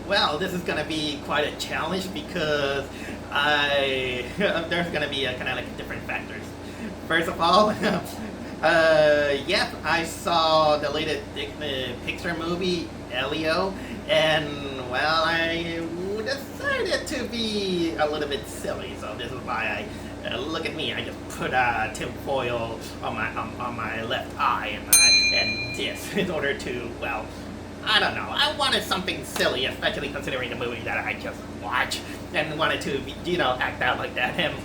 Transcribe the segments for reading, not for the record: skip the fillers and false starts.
Well, this is gonna be quite a challenge because I there's gonna be kind of like different factors. First of all, yep, I saw the latest Pixar movie Elio, and well, I decided to be a little bit silly. So this is why look at me. I just put tin foil on my left eye and this in order to well. I don't know. I wanted something silly, especially considering the movie that I just watched, and wanted to, act out like that. And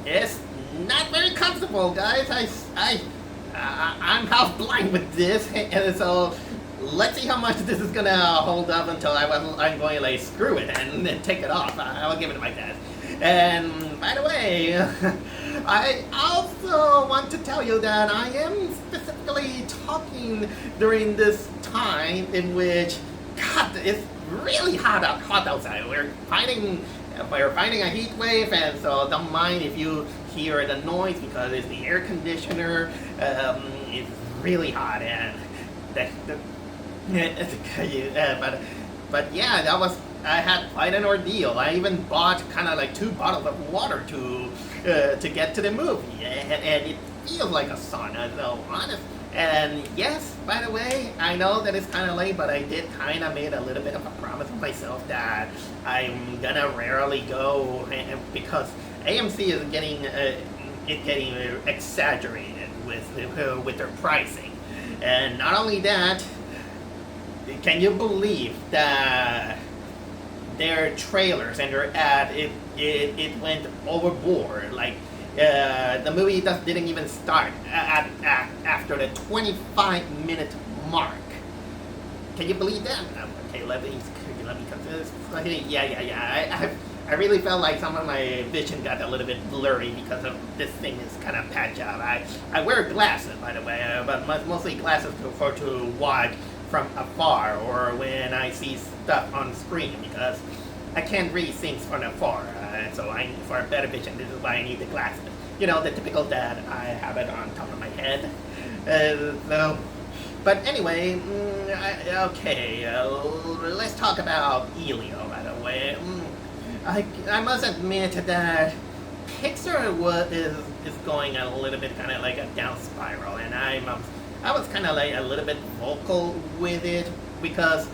it's not very comfortable, guys. I'm half blind with this, and so let's see how much this is gonna hold up until I'm going to like screw it and then take it off. I'll give it like that. And by the way, I also want to tell you that I am specifically talking during this time in which, God, it's really hot outside. We're fighting a heat wave, and so don't mind if you hear the noise because it's the air conditioner. It's really hot, and but yeah, I had quite an ordeal. I even bought kind of like 2 bottles of water to get to the movie, and it feels like a sauna. So honest. And yes, by the way, I know that it's kind of late, but I did kind of made a little bit of a promise to myself that I'm gonna rarely go because AMC is getting exaggerated with their pricing, and not only that. Can you believe that their trailers and their ad it went overboard? Like the movie didn't even start after the 25-minute mark. Can you believe that? Okay, let me consider this. Yeah. I really felt like some of my vision got a little bit blurry because of this thing is kind of patched up. I wear glasses, by the way, but mostly glasses to watch from afar or when I see stuff on screen because I can't read things from afar. So for a better vision, this is why I need the glasses. The typical that I have it on top of my head. But anyway, let's talk about Elio, by the way. I must admit that Pixar is going a little bit kind of like a down spiral, and I was kind of like a little bit vocal with it because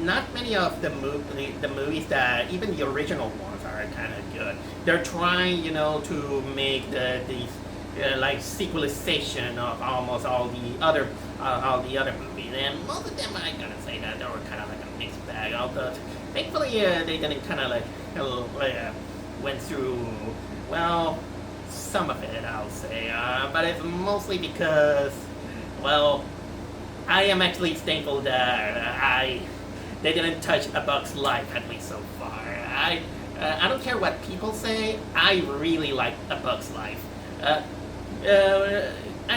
not many of the movies that even the original ones are kind of good. They're trying, to make these like sequelization of almost all the other movies, and most of them I gotta say that they were kind of like a mixed bag. Although thankfully they didn't kind of like went through well some of it, I'll say, but it's mostly because. Well, I am actually thankful that they didn't touch A Bug's Life, at least so far. I don't care what people say. I really like A Bug's Life. I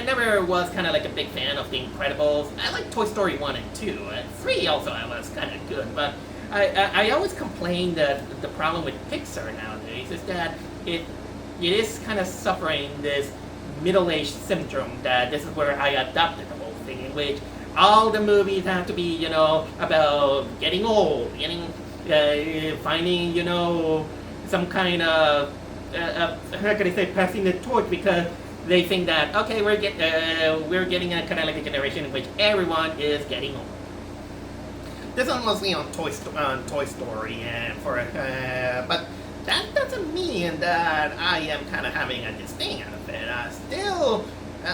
never was kind of like a big fan of The Incredibles. I like Toy Story 1 and 2. 3 also I was kind of good, but I always complain that the problem with Pixar nowadays is that it is kind of suffering this middle-age syndrome that this is where I adopted the whole thing in which all the movies have to be, about getting old, finding, some kind of, how can I say, passing the torch because they think that, okay, we're getting a kind of like a generation in which everyone is getting old. This is mostly on Toy Story, and but that doesn't mean that I am kind of having a disdain out of it. Still,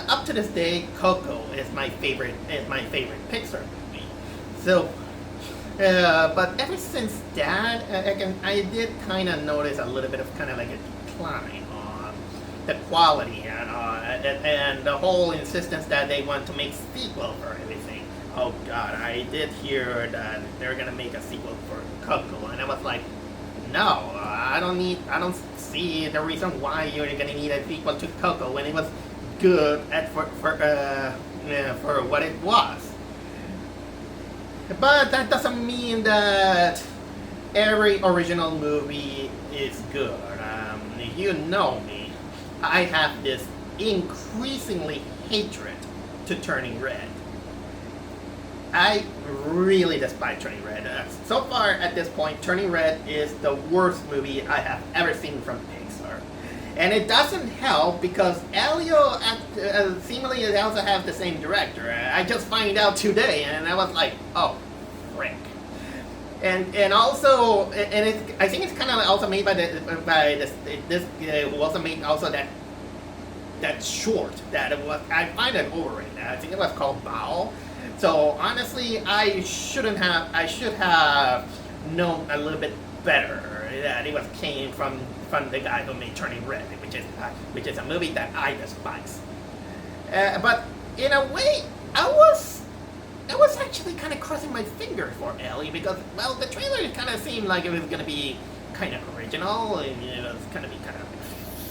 up to this day, Coco is my favorite Pixar movie. So, but ever since that, I did kind of notice a little bit of kind of like a decline on the quality and the whole insistence that they want to make sequel for everything. Oh God, I did hear that they're gonna make a sequel for Coco, and I was like. No, I don't see the reason why you're gonna need a sequel to Coco when it was good for what it was. But that doesn't mean that every original movie is good. If you know me, I have this increasingly hatred to Turning Red. I really despise Turning Red. So far at this point, Turning Red is the worst movie I have ever seen from Pixar. And it doesn't help because Elio seemingly they also have the same director. I just find out today, and I was like, oh, frick. And also I think it's kind of also made by who also made also that short that it was, I find it overrated. I think it was called Bao. So honestly, I should have known a little bit better that it came from the guy who made Turning Red, which is a movie that I despise. But in a way, I was actually kind of crossing my fingers for Ellie because, well, the trailer kind of seemed like it was going to be kind of original and it was going to be kind of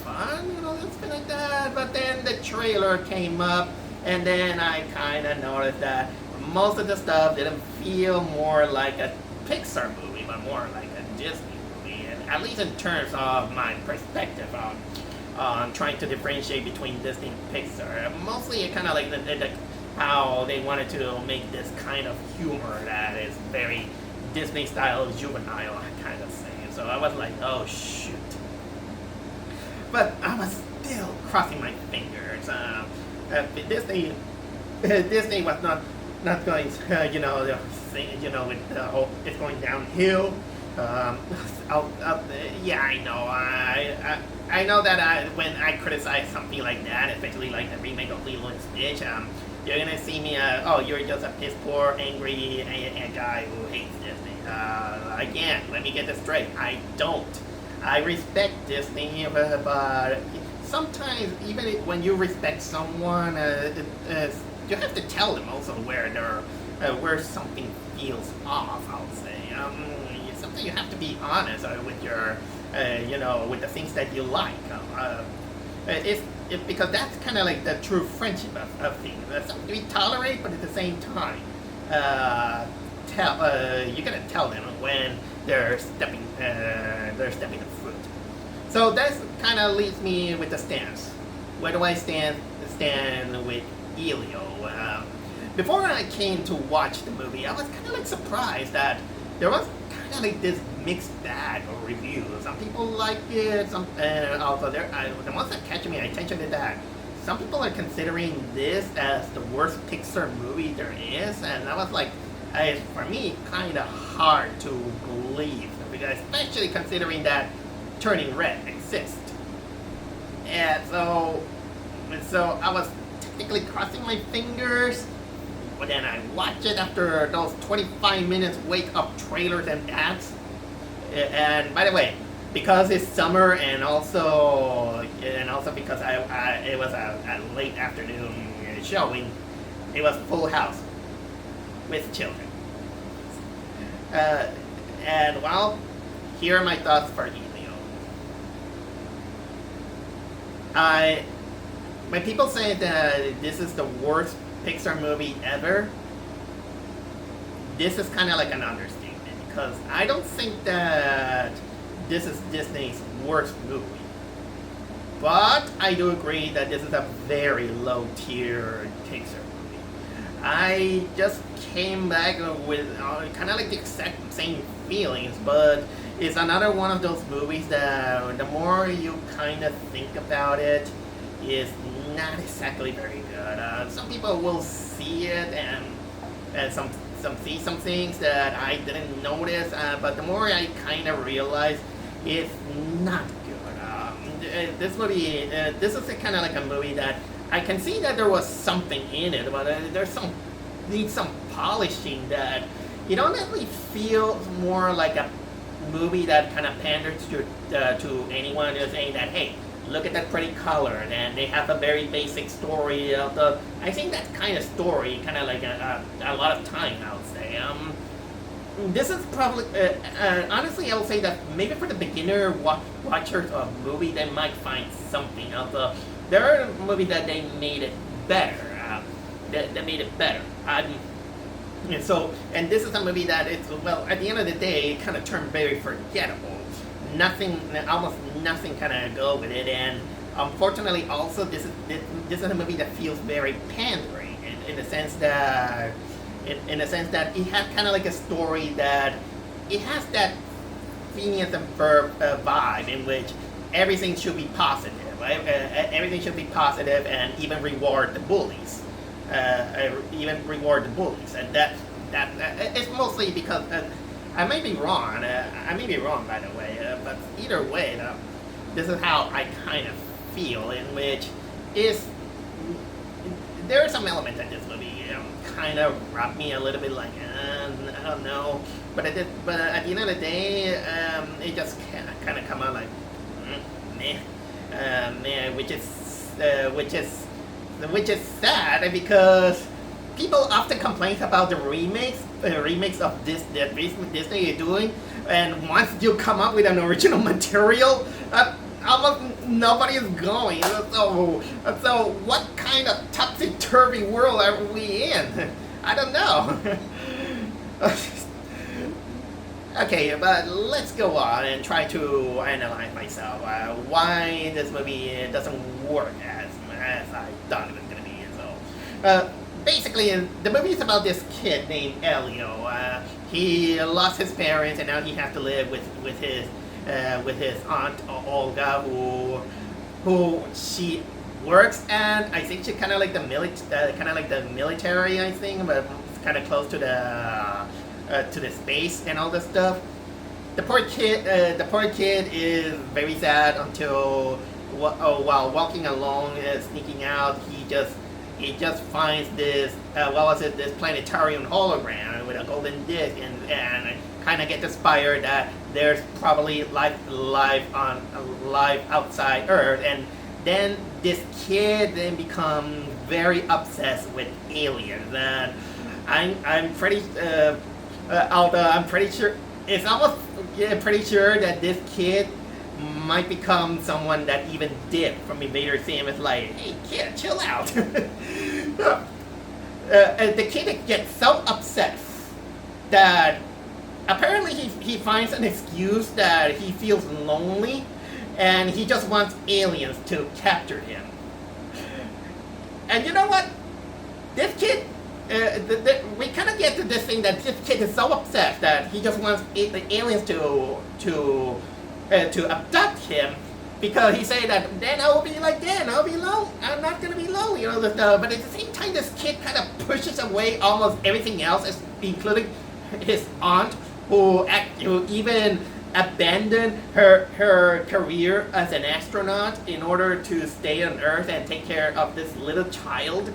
fun, something like that. But then the trailer came up, and then I kind of noticed that most of the stuff didn't feel more like a Pixar movie, but more like a Disney movie. And at least in terms of my perspective on trying to differentiate between Disney and Pixar, mostly it kind of like how they wanted to make this kind of humor that is very Disney-style, juvenile kind of thing. So I was like, oh shoot. But I was still crossing my fingers. Disney was not going, with the whole, it's going downhill. Yeah, I know. I know that when I criticize something like that, especially like the remake of Lilo and Stitch, you're gonna see me, you're just a piss poor, angry guy who hates Disney. Again, let me get this straight. I don't. I respect Disney, but sometimes even when you respect someone, you have to tell them also where something feels off. I'll say. Sometimes you have to be honest with your, with the things that you like. Because that's kind of like the true friendship of things. Something we tolerate, but at the same time, you gotta tell them when they're stepping the foot. So that kind of leaves me with the stance. Where do I stand with Elio? Before I came to watch the movie, I was kind of like surprised that there was kind of like this mixed bag of reviews. Some people like it, also the ones that catch my attention is that some people are considering this as the worst Pixar movie there is, and I was like, for me, kind of hard to believe, because especially considering that Turning Red exists. And so I was technically crossing my fingers, but then I watched it after those 25 minutes wait of trailers and ads. And by the way, because it's summer and also because it was a late afternoon showing, it was full house with children. And well, here are my thoughts for Elio. When people say that this is the worst Pixar movie ever, this is kind of like an understatement, because I don't think that this is Disney's worst movie. But I do agree that this is a very low tier Pixar movie. I just came back with kind of like the exact same feelings, but it's another one of those movies that the more you kind of think about it, is not exactly very good. Some people will see it and some see some things that I didn't notice, but the more I kind of realize it's not good. This movie, this is kind of like a movie that I can see that there was something in it, but needs some polishing, that it honestly feels more like a movie that kind of panders to anyone who's saying that, hey, look at that pretty color, and they have a very basic story of I think that kind of story, kind of like a lot of time, I would say. This is probably, honestly, I would say that maybe for the beginner watchers of movie, they might find something out there. There are movies that they made it better. That made it better. And this is a movie that it's, well, at the end of the day, it kind of turned very forgettable. Almost nothing kind of go with it, and unfortunately, also this is a movie that feels very pandering in the sense that in a sense that it had kind of like a story that it has that Phineas and Ferb vibe in which everything should be positive, right? Everything should be positive and even reward the bullies, and that it's mostly because I may be wrong. I may be wrong, by the way, but either way, this is how I kind of feel. In which is there are some elements in this movie kind of rubbed me a little bit like I don't know, but at the end of the day, it just kind of come out like meh, which is sad because people often complain about the remakes of this that Disney is doing, and once you come up with an original material, almost nobody is going. So what kind of topsy-turvy world are we in? I don't know. Okay, but let's go on and try to analyze myself why this movie doesn't work as I thought it was gonna be. So, basically, the movie is about this kid named Elio. He lost his parents, and now he has to live with his aunt Olga, who she works at. I think she kind of like the military. I think, but kind of close to the space and all this stuff. The poor kid is very sad until while walking along, sneaking out, he just finds this this planetarium hologram with a golden disc, and kind of gets inspired that there's probably life outside Earth, and then this kid then becomes very obsessed with aliens, and I'm pretty although I'm pretty sure it's almost pretty sure that this kid might become someone that even Dip from Invader Sim is like, hey kid, chill out. The kid gets so obsessed that apparently he finds an excuse that he feels lonely and he just wants aliens to capture him. And you know what? This kid, we kind of get to this thing that this kid is so obsessed that he just wants the aliens to abduct him, because he say that then I'll be like I'll be low. I'm not gonna be lonely, all this stuff. But at the same time, this kid kind of pushes away almost everything else, including his aunt, who even abandoned her career as an astronaut in order to stay on Earth and take care of this little child,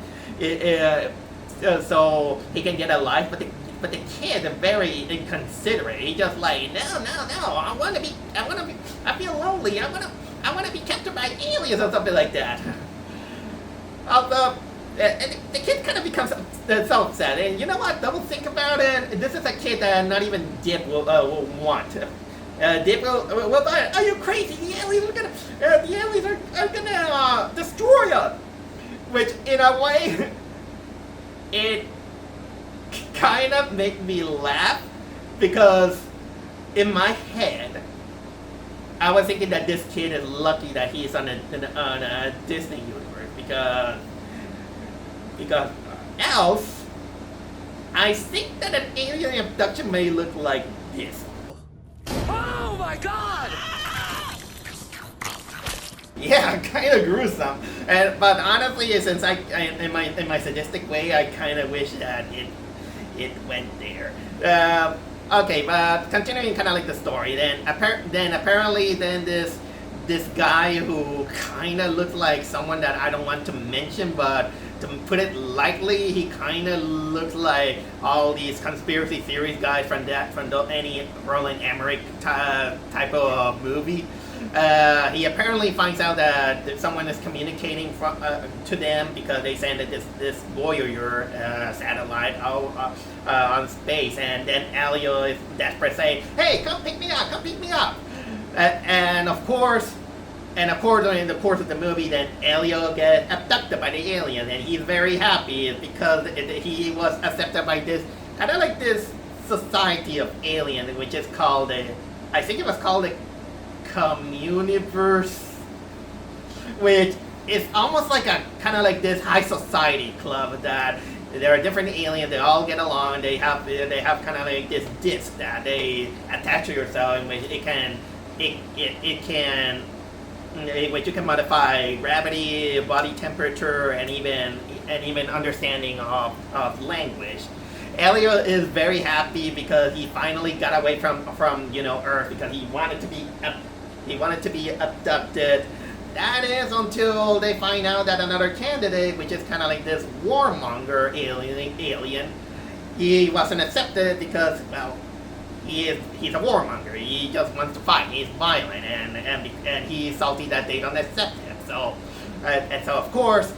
so he can get a life. But the kid is very inconsiderate. He just like no. I feel lonely. I wanna be captured by aliens or something like that. Although and the kid kind of becomes so upset. And you know what? Double think about it. This is a kid that not even Dip will want. Dip will buy it. Are you crazy? The aliens are gonna destroy us. Which in a way, it kind of make me laugh, because in my head I was thinking that this kid is lucky that he's on a Disney universe, because else I think that an alien abduction may look like this. Oh my god! Yeah, kind of gruesome. But honestly, since in my sadistic way, I kind of wish that it went there. Okay, but continuing kind of like the story, then apparently this guy who kind of looks like someone that I don't want to mention, but to put it lightly, he kind of looks like all these conspiracy theories guys from any Roland Emmerich type of movie. He apparently finds out that someone is communicating to them, because they sent this Voyager satellite out on space, and then Elio is desperate, saying, "Hey, come pick me up!" And of course, during the course of the movie, then Elio gets abducted by the alien, and he's very happy because he was accepted by this kind of like this society of aliens, which is called I think it was called the Communiverse, which is almost like a kind of like this high society club that there are different aliens. They all get along. They have kind of like this disc that they attach to yourself, in which which you can modify gravity, body temperature, and even understanding of language. Elio is very happy because he finally got away from Earth, because he wanted to be abducted. That is until they find out that another candidate, which is kind of like this warmonger alien, he wasn't accepted because, well, he's a warmonger. He just wants to fight. He's violent, and he's salty that they don't accept him. So of course,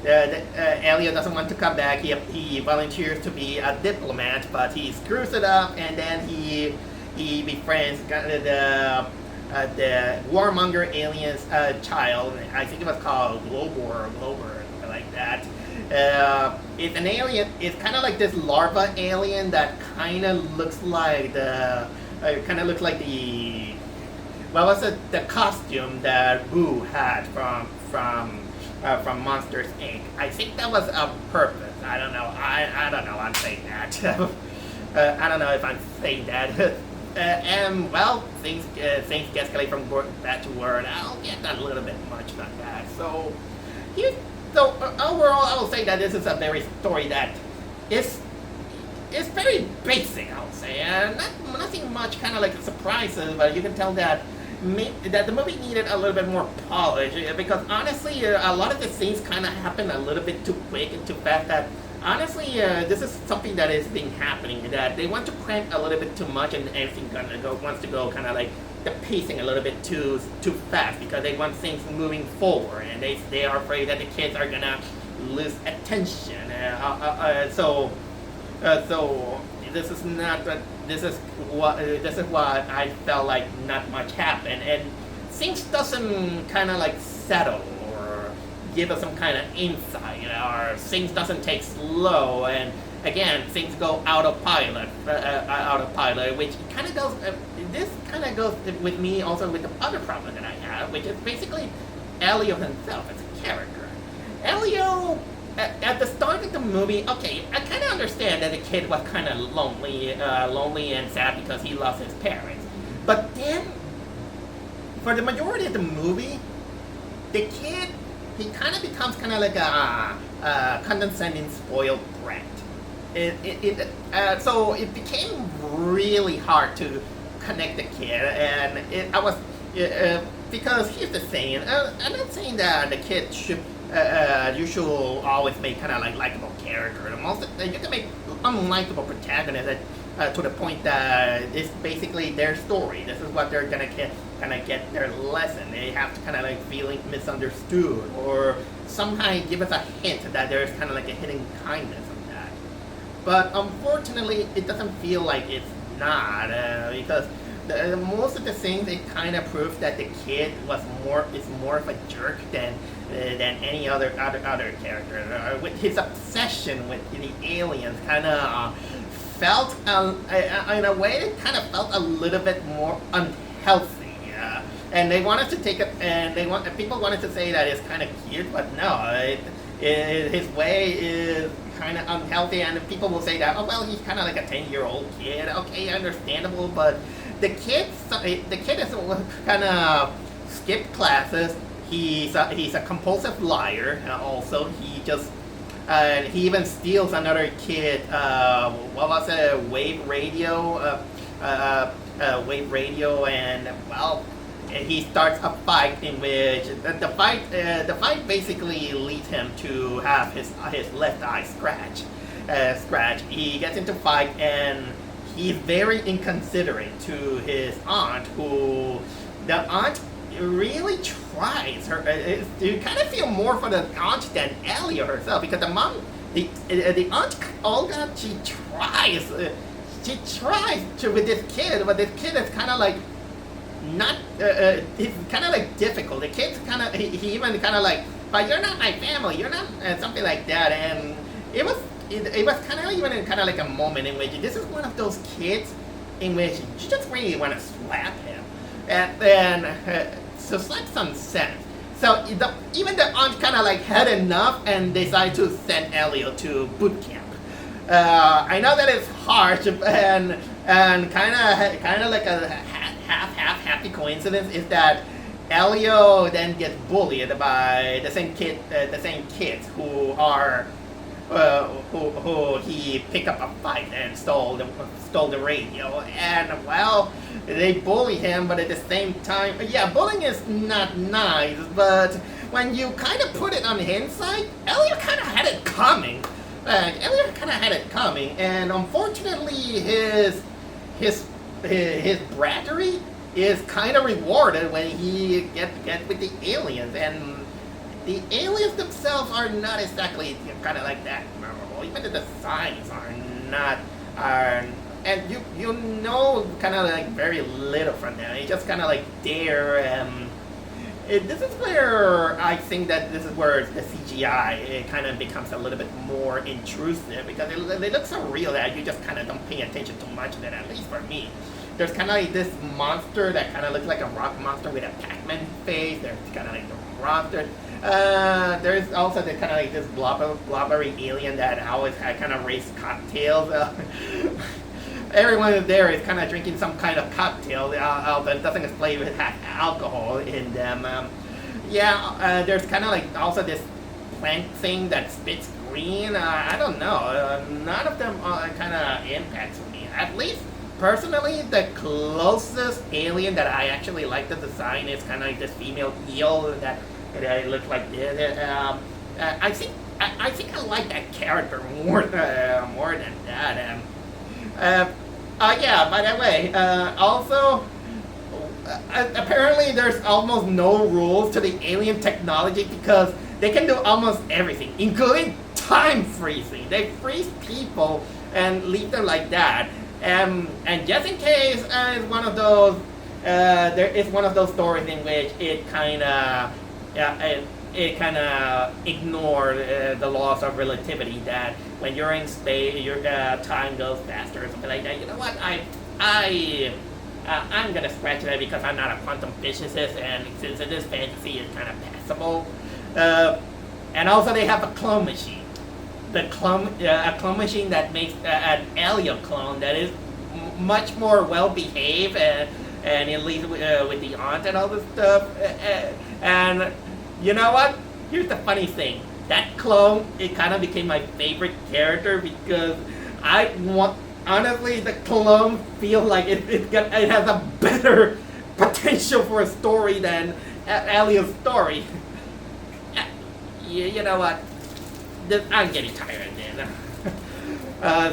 Elio doesn't want to come back. He volunteers to be a diplomat, but he screws it up, and then he befriends the warmonger alien's child. I think it was called Glober or something like that. It's an alien. It's kind of like this larva alien that kind of looks like the what was it? The costume that Boo had from Monsters Inc. I think that was on purpose. I don't know. I don't know. I'm saying that. I don't know if I'm saying that. And well, things escalate from bad to word. I'll get that a little bit much on that. So overall, I will say that this is a very story that is very basic. I would say, and nothing much kind of like surprises, but you can tell that the movie needed a little bit more polish, because honestly, a lot of the scenes kind of happen a little bit too quick and too fast. That honestly, this is something that is been happening, that they want to crank a little bit too much, and everything wants to go kind of like the pacing a little bit too fast, because they want things moving forward, and they are afraid that the kids are gonna lose attention. So this is what I felt like not much happened, and things doesn't kind of like settle or give us some kind of insight, or things doesn't take slow, and again things go out of pilot, which kind of goes. This kind of goes with me also with the other problem that I have, which is basically Elio himself as a character. Elio, at the start of the movie, okay, I kind of understand that the kid was kind of lonely and sad because he lost his parents. But then, for the majority of the movie, the kid, he kind of becomes kind of like a condescending, spoiled brat. So it became really hard to connect the kid, and because here's the thing. I'm not saying that the kid should. You should always make kind of like likable character. You can make unlikable protagonists to the point that it's basically their story. This is what they're gonna get their lesson. They have to kind of like feeling misunderstood, or somehow give us a hint that there's kind of like a hidden kindness on that. But unfortunately, it doesn't feel like it's not, because most of the things, it kind of proves that the kid is more of a jerk than any other character. With his obsession with the aliens, kind of felt in a way, it kind of felt a little bit more unhealthy. And they wanted to take it, and people wanted to say that it's kind of cute, but no, his way is kind of unhealthy, and people will say that, oh well, he's kind of like a 10-year-old kid. Okay, understandable, but the kid is kind of skipped classes. He's a compulsive liar. Also, he even steals another kid. What was it? Wave radio. Wave radio, and well, he starts a fight in which the fight basically leads him to have his left eye scratch. He gets into fight, and he's very inconsiderate to his aunt, who the aunt really tries her. You kind of feel more for the aunt than Elio herself, because the aunt Olga, she tries to with this kid, but this kid is kind of like not. It's kind of like difficult. The kid's kind of he even kind of like, but you're not my family. You're not something like that, and it was kind of even kind of like a moment in which this is one of those kids in which you just really want to slap him, and then so slap some sense. So even the aunt kind of like had enough and decided to send Elio to boot camp. I know that it's harsh and kind of like a half happy coincidence is that Elio then gets bullied by the same kids who are who he picked up a fight and stole the radio. And well, they bully him, but at the same time, yeah, bullying is not nice. But when you kind of put it on hindsight, Elio kind of had it coming. And unfortunately, his brattery is kind of rewarded when he get with the aliens, and the aliens themselves are not exactly kind of like that memorable. Even the designs are not, and you know kind of like very little from them. It's just kind of like there. This is where I think that this is where the CGI it kind of becomes a little bit more intrusive because they look so real that you just kind of don't pay attention too much to it. At least for me. There's kind of like this monster that kind of looks like a rock monster with a Pac-Man face. There's kind of like the monster. There's also the kind of like this blobbery alien that always kind of raised cocktails. Everyone there is kind of drinking some kind of cocktail, but it doesn't explain if it has alcohol in them. There's kind of like also this plant thing that spits green. I don't know. None of them kind of impacts me. At least personally, the closest alien that I actually like the design is kind of like this female eel that looks like this. I think I like that character more than that. By the way, also, apparently there's almost no rules to the alien technology because they can do almost everything, including time freezing. They freeze people and leave them like that. And just in case, it's one of those, there is one of those stories in which it kind of ignored the laws of relativity that when you're in space, your time goes faster or something like that. You know what? I'm gonna scratch that because I'm not a quantum physicist, and since it is fantasy, it's kind of passable. And also, they have a clone machine. A clone machine that makes an Elio clone that is much more well behaved and it leads with the aunt and all this stuff. And you know what? Here's the funny thing. That clone, it kind of became my favorite character because honestly, the clone feels like it has a better potential for a story than Elio's story. You know what? I'm getting tired then.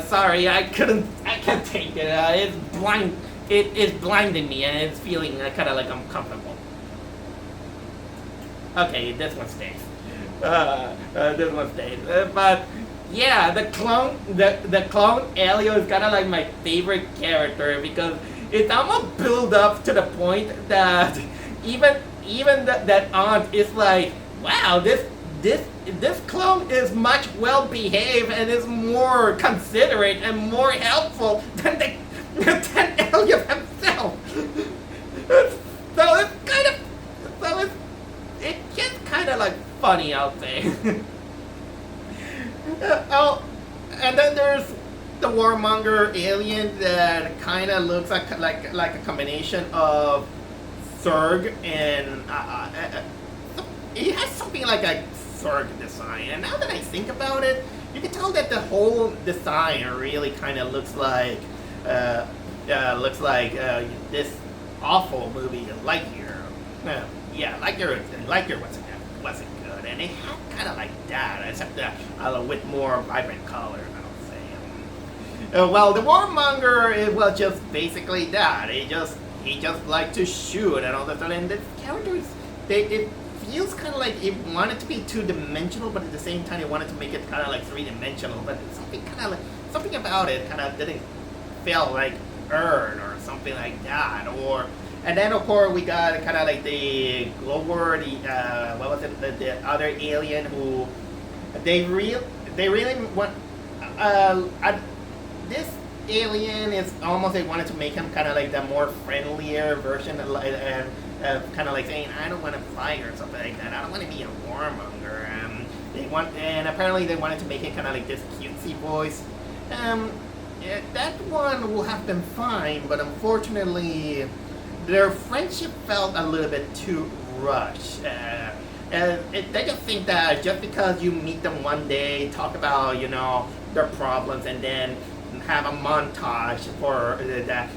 Sorry, I can't take it. It's blind. It is blinding me, and it's feeling kind of like uncomfortable. Okay, this one stays. But yeah, the clone Elio is kind of like my favorite character because it's almost built up to the point that even that aunt is like, wow, this clone is much well behaved and is more considerate and more helpful than Elio himself. It's just kind of like funny out there. And then there's the warmonger alien that kind of looks like a combination of Zerg and it has something like a Zerg design. And now that I think about it, you can tell that the whole design really kind of looks like this awful movie Lightyear. Lightyear wasn't good, and it had kind of like that, except with more vibrant colors, I would say. Well, the warmonger, it was just basically that. He just liked to shoot and all that, and the characters, it feels kind of like it wanted to be two-dimensional, but at the same time it wanted to make it kind of like three-dimensional. But something about it kind of didn't feel like earned or something like that. And then of course we got kind of like the Glover, the other alien who they really want. This alien is almost they wanted to make him kind of like the more friendlier version, and kind of like saying, I don't want to fight or something like that. I don't want to be a warmonger. And apparently they wanted to make it kind of like this cutesy voice. That one will have been fine, but unfortunately, their friendship felt a little bit too rushed. They just think that just because you meet them one day, talk about their problems, and then have a montage for that,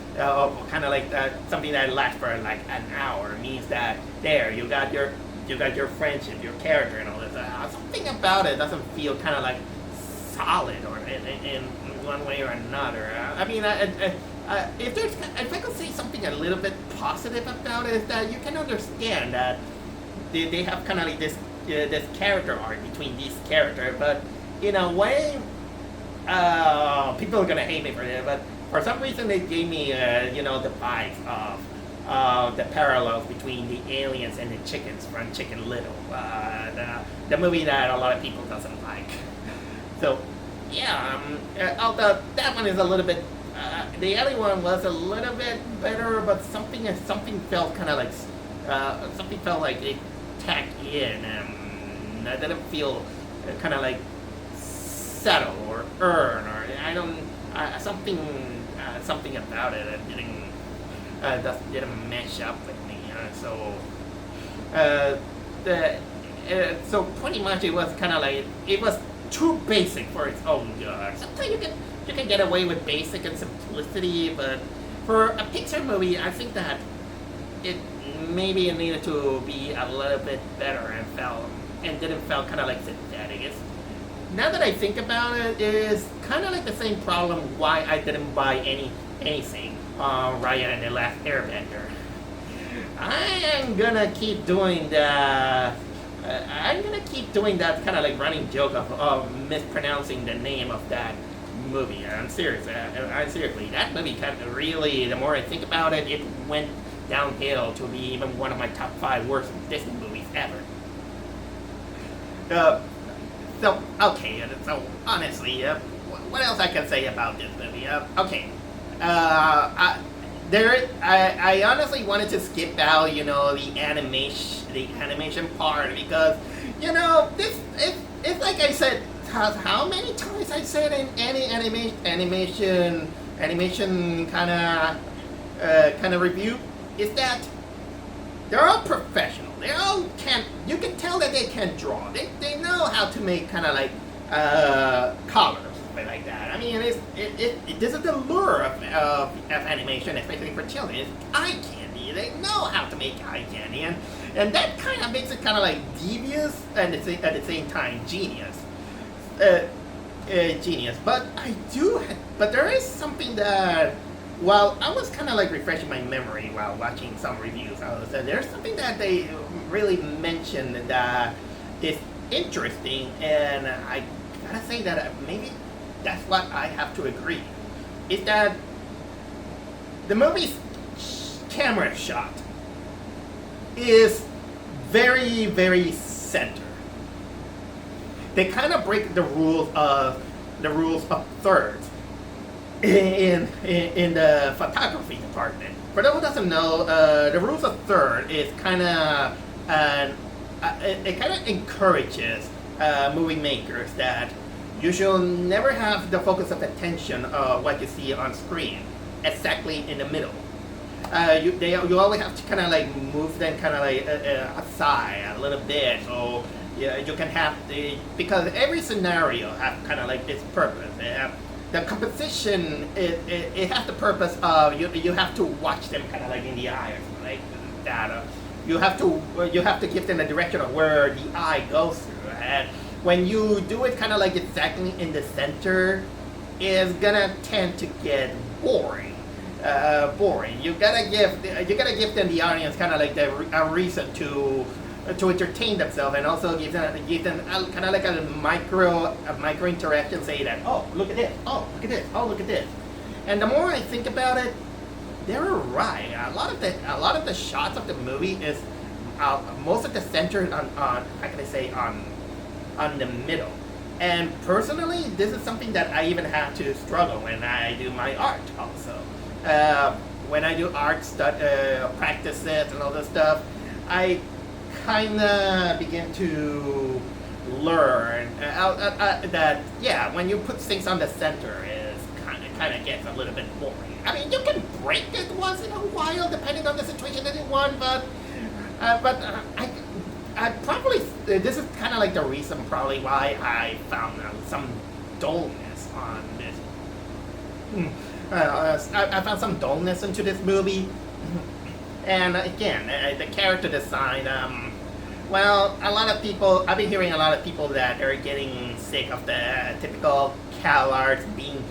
kind of like something that lasts for like an hour, means that there you got your friendship, your character, and all this. Something about it doesn't feel kind of like solid or in one way or another. If I could say something a little bit positive about it, is that you can understand that they have kind of like this character arc between these characters, but in a way, people are gonna hate me for this, but for some reason they gave me the vibes of the parallels between the aliens and the chickens from Chicken Little, the movie that a lot of people doesn't like. So yeah, although that one is a little bit, the other one was a little bit better, but something felt kind of like something felt like it tacked in, and I didn't feel kind of like settle or earn, or I don't something about it didn't mesh up with me. So pretty much it was kind of like it was too basic for its own good. Sometimes you can get away with basic and simplicity, but for a Pixar movie, I think that it needed to be a little bit better and didn't feel kind of like synthetic. Now that I think about it, is kind of like the same problem why I didn't buy anything Raya and the Last Airbender. I am gonna keep doing that. Kind of like running joke of mispronouncing the name of that movie. I'm serious. Seriously, that movie kind of really, the more I think about it, it went downhill to be even one of my top 5 worst Disney movies ever. So honestly, what else I can say about this movie? I honestly wanted to skip out, the animation part, because, this it's like I said, how many times I said in any animation kind of review, is that they're all professional. You can tell that they can draw. They know how to make kind of like colors, something like that. I mean, this is the lure of animation, especially for children. It's eye candy. They know how to make eye candy, and that kind of makes it kind of like devious and at the same time genius. Genius. But there is something that, while I was kind of like refreshing my memory while watching some reviews, there's something that they really mentioned that is interesting, and I gotta say that maybe that's what I have to agree, is that the movie's camera shot is very, very center. They kind of break the rules of thirds in the photography department. For those who doesn't know, the rules of third is kind of it kind of encourages movie makers that you should never have the focus of attention of what you see on screen exactly in the middle. You always have to kind of like move them kind of like aside a little bit, so yeah, you can have because every scenario has kind of like its purpose. The composition it has the purpose of you have to watch them kind of like in the eye or something like that. You have to give them the direction of where the eye goes through, and when you do it kind of like exactly in the center, it's gonna tend to get boring. You gotta give them, the audience, kind of like a reason to entertain themselves, and also give them kind of like a micro interaction, say that, oh, look at this, oh, look at this, oh, look at this. And the more I think about it, they're right. A lot of the shots of the movie is most of the center on how can I say, on the middle. And personally, this is something that I even have to struggle when I do my art also. When I do practice it and all this stuff, I kind of begin to learn that, yeah, when you put things on the center, it kind of gets a little bit boring. I mean, you can break it once in a while, depending on the situation that you want, but I probably, this is kind of like the reason probably why I found some dullness on this. I found some dullness into this movie. And again, the character design, well, a lot of people, I've been hearing a lot of people that are getting sick of the typical CalArts being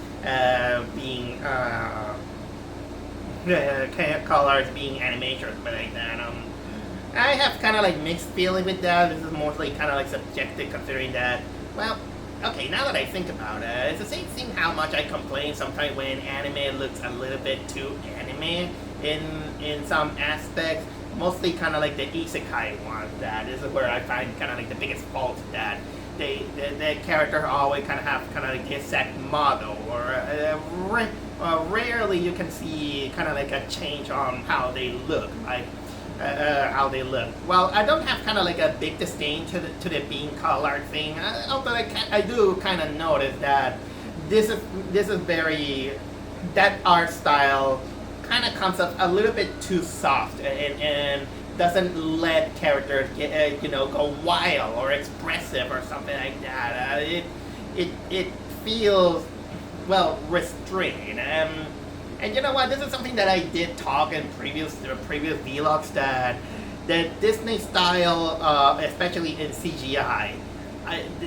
animation or something like that. I have kind of like mixed feeling with that. This is mostly kind of like subjective, considering that, well, okay, now that I think about it, it's the same thing how much I complain sometimes when anime looks a little bit too anime in some aspects. Mostly kind of like the isekai ones. That is where I find kind of like the biggest fault, that the character always kind of have kind of like the exact model, or rarely you can see kind of like a change on how they look. Like, how they look. Well, I don't have kind of like a big disdain to the being CalArt thing, although I do kind of notice that this is very, that art style kind of comes up a little bit too soft, and doesn't let characters get, go wild or expressive or something like that. It feels, well, restrained. And you know what? This is something that I did talk in previous vlogs, that the Disney style, especially in CGI,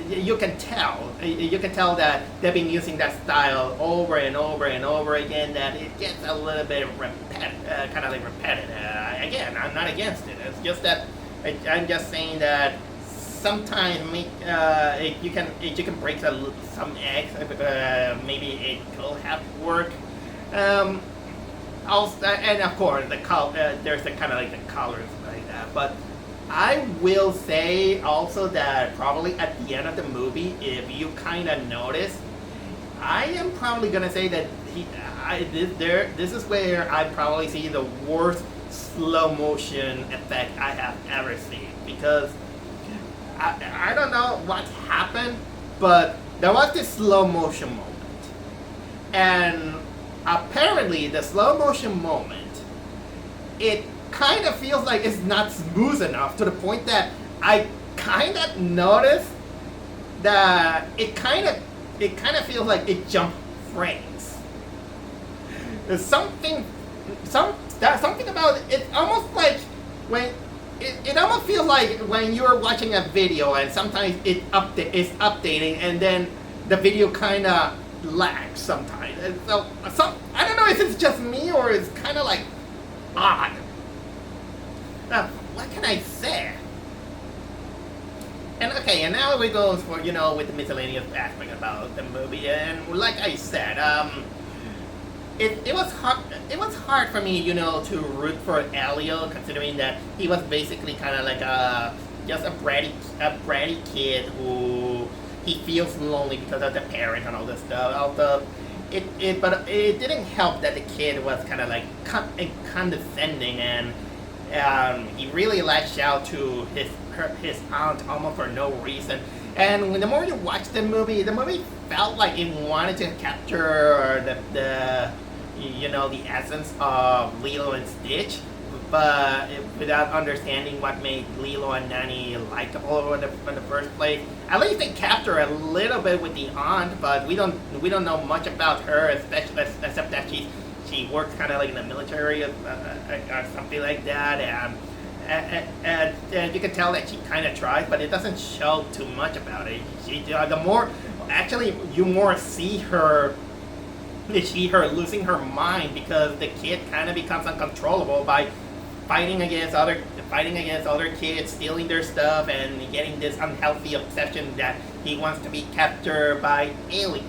you can tell that they've been using that style over and over and over again. That it gets a little bit repetitive, kind of like repetitive. Again, I'm not against it. It's just that I'm just saying that sometimes you can break some eggs. Maybe it could have worked. Also, and of course, there's the kind of like the colors like that. But I will say also that probably at the end of the movie, if you kind of notice, I am probably gonna say that this is where I probably see the worst slow motion effect I have ever seen, because I don't know what happened, but there was this slow motion moment, and apparently the slow motion moment, it kind of feels like it's not smooth enough, to the point that I kind of noticed that it kind of feels like it jumped frames. There's something about it. It's almost like when it almost feels like when you're watching a video and sometimes it's updating, and then the video kind of lags sometimes. And so I don't know if it's just me or it's kind of like odd. What can I say? And okay, and now we go for, with the miscellaneous aspect about the movie, and like I said, it was hard for me, to root for Elio, considering that he was basically kind of like just a bratty kid who he feels lonely because of the parents and all this stuff. Although but it didn't help that the kid was kind of like condescending, and he really lashed out to his aunt almost for no reason. And the more you watch the movie felt like it wanted to capture the essence of Lilo and Stitch, but without understanding what made Lilo and Nanny likable in the first place. At least they capture a little bit with the aunt, but we don't know much about her, especially except that she works kind of like in the military or something like that, and you can tell that she kind of tries, but it doesn't show too much about it. You more see her losing her mind, because the kid kind of becomes uncontrollable by fighting against other kids, stealing their stuff, and getting this unhealthy obsession that he wants to be captured by aliens.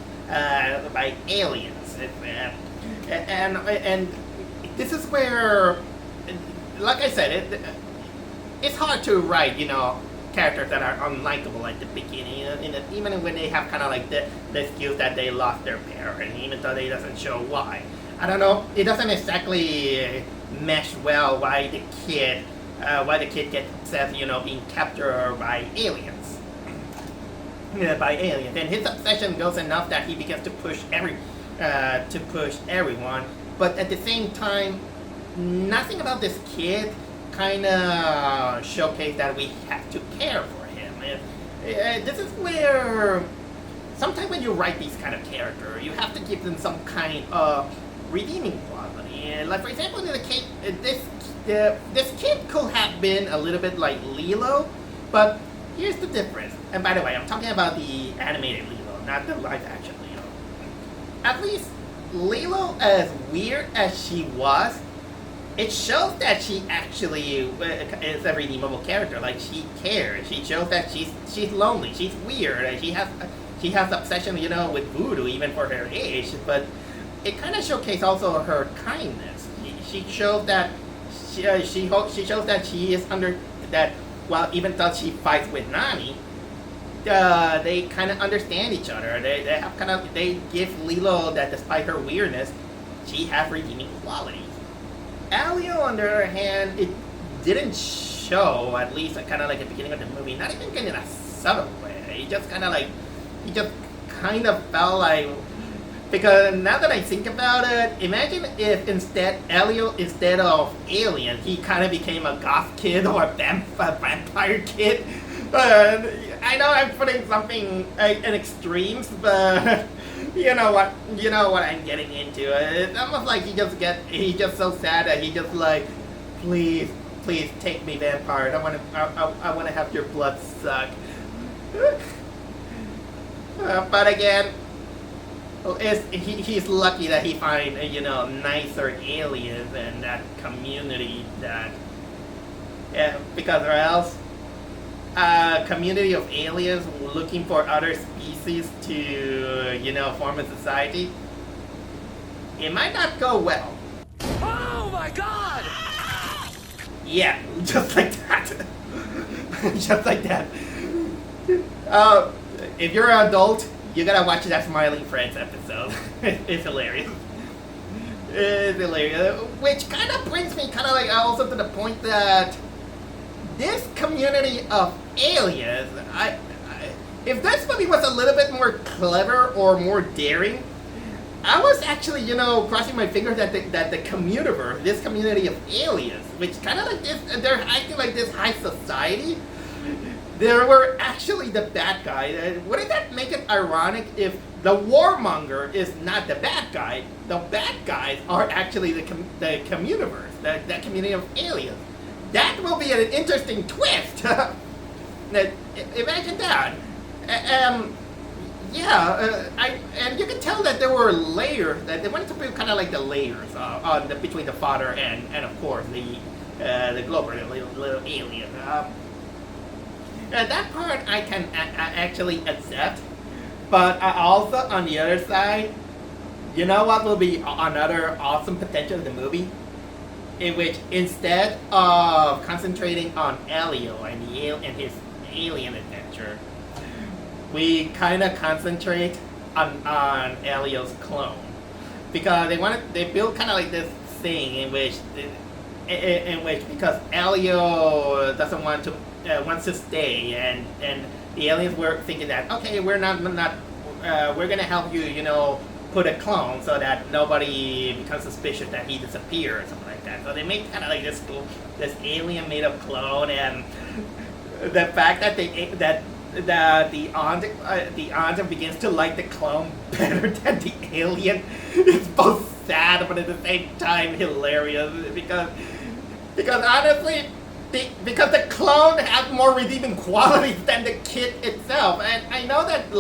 And this is where, like I said, it's hard to write, characters that are unlikable at the beginning, even when they have kind of like the excuse that they lost their parent, even though they doesn't show why. I don't know. It doesn't exactly mesh well why the kid gets obsessed, being captured by aliens. And his obsession goes enough that he begins to push everyone. But at the same time, nothing about this kid kind of showcased that we have to care for him. This is where sometimes when you write these kind of characters, you have to give them some kind of redeeming quality. Like for example, in the case, this kid could have been a little bit like Lilo, but here's the difference. And by the way, I'm talking about the animated Lilo, not the live action Lilo. At least Lilo, as weird as she was, it shows that she actually is a redeemable character. Like, she cares. She shows that she's lonely. She's weird. And she has obsession, with voodoo, even for her age. But it kind of showcases also her kindness. She shows that she shows that she is under that. Well, even though she fights with Nani, they kind of understand each other. They give Lilo that despite her weirdness, she has redeeming qualities. Elio, on the other hand, it didn't show, at least kind of like at the beginning of the movie, not even in a subtle way. He just kind of felt like, because now that I think about it, imagine if Elio, instead of alien, he kind of became a goth kid or a vampire kid. I know I'm putting something in extremes, but you know what I'm getting into. It's almost like he's just so sad that he just like, please take me, vampire. I want to have your blood suck. But again, he's lucky that he finds nicer aliens and that community that, because or else a community of aliens looking for other species to form a society, it might not go well. Oh my god! Yeah, just like that. Just like that. If you're an adult, you gotta watch that Smiling Friends episode. It's hilarious. It's hilarious. Which kind of brings me also to the point that this community of aliens, if this movie was a little bit more clever or more daring, I was actually, crossing my fingers that the Commutiverse, this community of aliens, which kind of like this, they're acting like this high society, they were actually the bad guy. Wouldn't that make it ironic if the warmonger is not the bad guy? The bad guys are actually the Commutiverse, the community of aliens. That will be an interesting twist. Imagine that. And you can tell that there were layers. That they wanted to be kind of like the layers between the father and of course the Glober, the little alien. That part I can actually accept, but also on the other side, you know what will be another awesome potential of the movie? In which instead of concentrating on Elio and his alien adventure, we kind of concentrate on Elio's clone, because they built kind of like this thing in which because Elio doesn't wants to stay, and the aliens were thinking that, okay, we're we're gonna help you, put a clone so that nobody becomes suspicious that he disappeared or something like that. So they make kind of like this alien made up clone, and the fact that the aunt begins to like the clone better than the alien is both sad but at the same time hilarious, because honestly, because the clone has more redeeming qualities than the kid itself. And I know that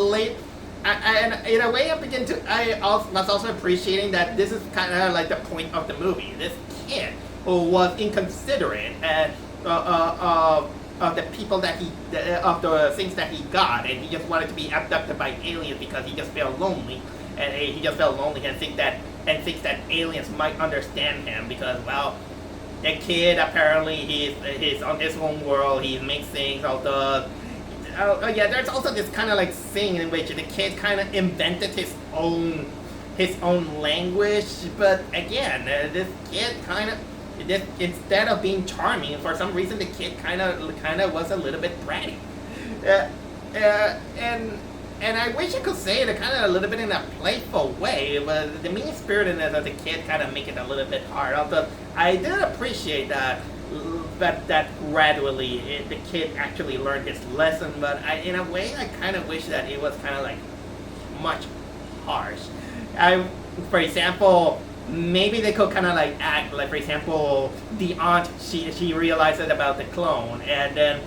and in a way I was also appreciating that this is kind of like the point of the movie. This kid who was inconsiderate and of the people of the things that he got, and he just wanted to be abducted by aliens because he just felt lonely, and thinks that aliens might understand him because, well, the kid apparently he's on his own world. He makes things. Although, oh yeah, there's also this kind of like thing in which the kid kind of invented his own language. But again, this kid kind of. Instead of being charming, for some reason the kid kind of was a little bit bratty, and I wish I could say it kind of a little bit in a playful way, but the mean spiritedness of the kid kind of make it a little bit hard. Although I did appreciate that gradually the kid actually learned his lesson, but in a way I kind of wish that it was kind of like much harsh. For example. Maybe they could kind of like act like, for example, the aunt she realizes about the clone, and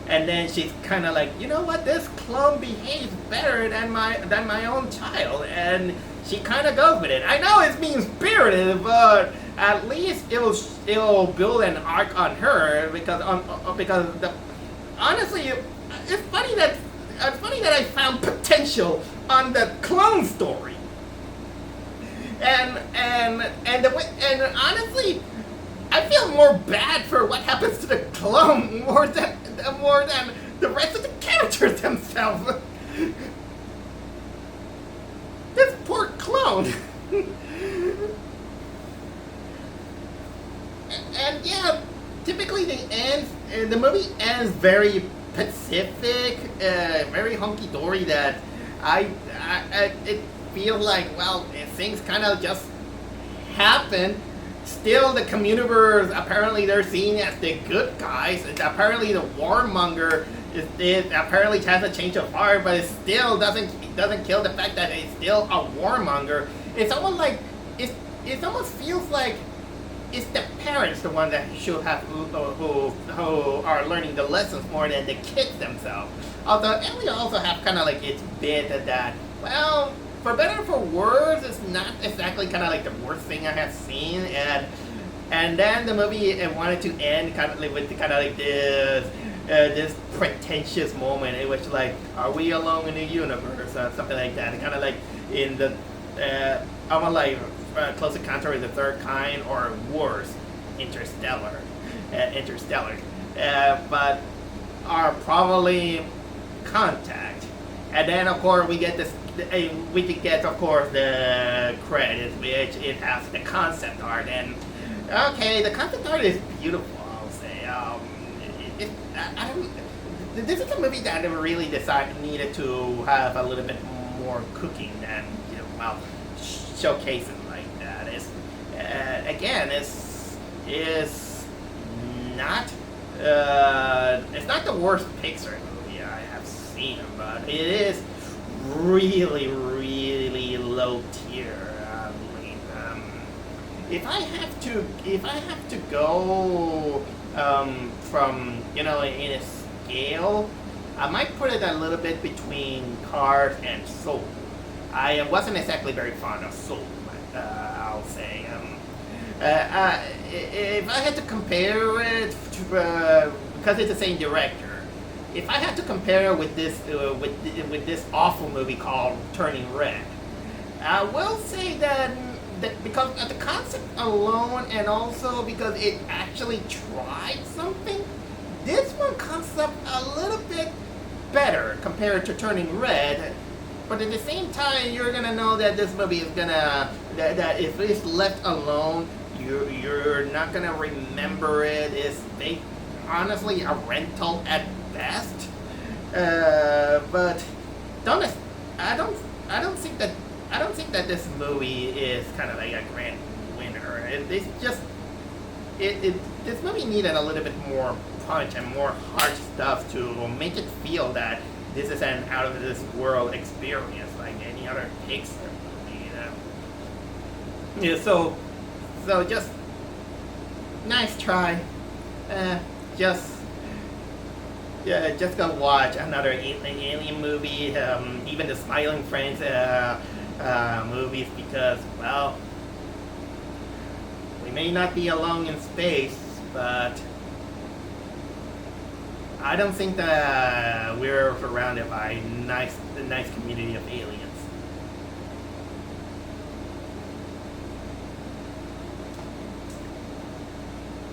then she's kind of like, you know what, this clone behaves better than my own child, and she kind of goes with it. I know it's mean spirited, but at least it'll build an arc on her because honestly, it's funny that I found potential on the clone story. And honestly, I feel more bad for what happens to the clone more than the rest of the characters themselves. This poor clone. and yeah, typically the movie ends very Pacific, very hunky dory. That it feels like, well, things kind of just happen. Still, the communivores, apparently they're seen as the good guys. And apparently the warmonger apparently has a change of heart, but it still doesn't kill the fact that it's still a warmonger. It's almost like it almost feels like it's the parents the one that should have who are learning the lessons more than the kids themselves. Although Elio also have kind of like its bit that, well, for better or for worse, it's not exactly kind of like the worst thing I have seen, and then the movie wanted to end kind of like with kind of like this pretentious moment in which, like, are we alone in the universe or something like that, kind of like in the almost like Close Encounter of the Third Kind, or worse, Interstellar, but are probably Contact, and then of course we get this. We could get, of course, the credits, which it has the concept art, and okay, the concept art is beautiful, I'll say. I don't. This is a movie that I really needed to have a little bit more cooking than, well, showcasing like that. Again, it's not the worst Pixar movie I have seen, but it is really, really low tier. I mean, if I have to go from, in a scale, I might put it a little bit between Cars and Soul. I wasn't exactly very fond of Soul, but I'll say. If I had to compare it to, because it's the same director. If I had to compare it with this awful movie called Turning Red, I will say that because of the concept alone, and also because it actually tried something, this one comes up a little bit better compared to Turning Red. But at the same time, you're gonna know that this movie is that if it's left alone, you're not gonna remember it. It's honestly a rental at best, but I don't think that this movie is kind of like a grand winner. It's just this movie needed a little bit more punch and more hard stuff to make it feel that this is an out of this world experience like any other Pixar movie. Yeah, so just nice try. Just go watch another alien movie, even the Smiling Friends movies, because, well, we may not be alone in space, but I don't think that we're surrounded by the nice community of aliens.